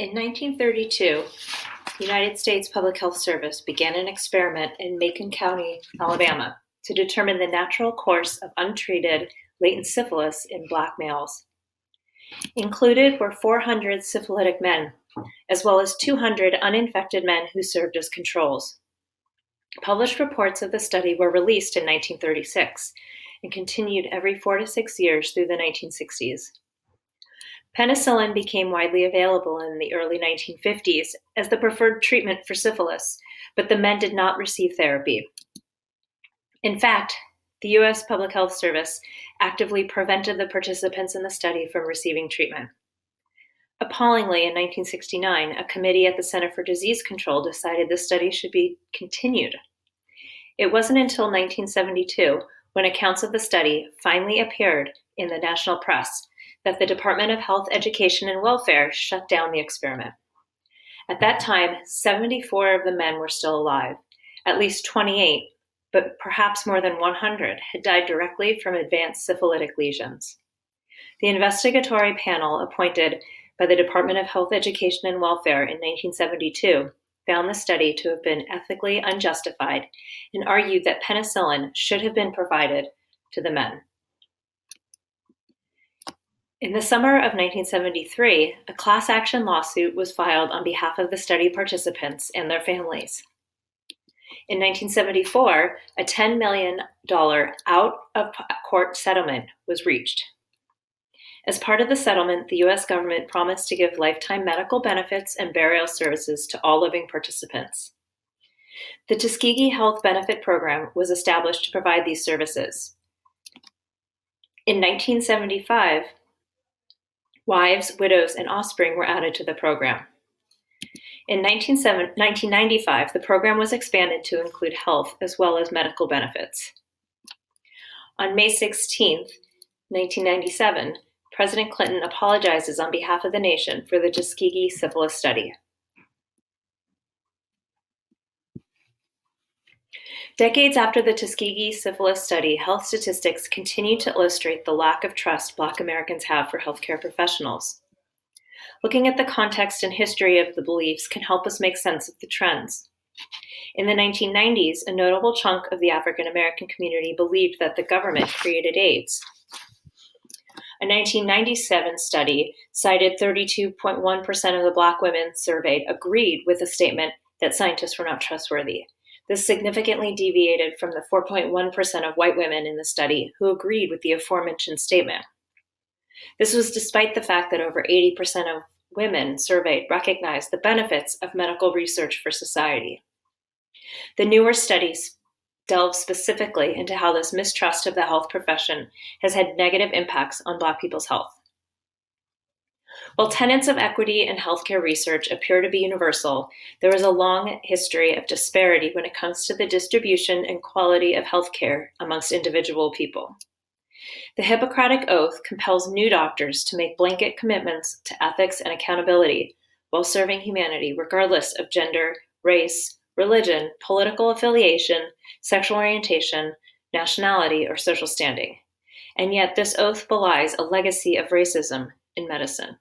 In 1932, the United States Public Health Service began an experiment in Macon County, Alabama, to determine the natural course of untreated latent syphilis in Black males. Included were 400 syphilitic men, as well as 200 uninfected men who served as controls. Published reports of the study were released in 1936 and continued every 4 to 6 years through the 1960s. Penicillin became widely available in the early 1950s as the preferred treatment for syphilis, but the men did not receive therapy. In fact, the U.S. Public Health Service actively prevented the participants in the study from receiving treatment. Appallingly, in 1969, a committee at the Center for Disease Control decided the study should be continued. It wasn't until 1972, when accounts of the study finally appeared in the national press, that the Department of Health, Education, and Welfare shut down the experiment. At that time, 74 of the men were still alive. At least 28, but perhaps more than 100, had died directly from advanced syphilitic lesions. The investigatory panel appointed by the Department of Health, Education, and Welfare in 1972 found the study to have been ethically unjustified and argued that penicillin should have been provided to the men. In the summer of 1973, a class action lawsuit was filed on behalf of the study participants and their families. In 1974, a $10 million out-of-court settlement was reached. As part of the settlement, the U.S. government promised to give lifetime medical benefits and burial services to all living participants. The Tuskegee Health Benefit Program was established to provide these services. In 1975, wives, widows, and offspring were added to the program. In 1995, the program was expanded to include health as well as medical benefits. On May 16, 1997, President Clinton apologizes on behalf of the nation for the Tuskegee syphilis study. Decades after the Tuskegee syphilis study, health statistics continue to illustrate the lack of trust Black Americans have for healthcare professionals. Looking at the context and history of the beliefs can help us make sense of the trends. In the 1990s, a notable chunk of the African American community believed that the government created AIDS. A 1997 study cited 32.1% of the Black women surveyed agreed with the statement that scientists were not trustworthy. This significantly deviated from the 4.1% of white women in the study who agreed with the aforementioned statement. This was despite the fact that over 80% of women surveyed recognized the benefits of medical research for society. The newer studies delve specifically into how this mistrust of the health profession has had negative impacts on Black people's health. While tenets of equity in healthcare research appear to be universal, there is a long history of disparity when it comes to the distribution and quality of healthcare amongst individual people. The Hippocratic Oath compels new doctors to make blanket commitments to ethics and accountability while serving humanity regardless of gender, race, religion, political affiliation, sexual orientation, nationality, or social standing. And yet this oath belies a legacy of racism in medicine.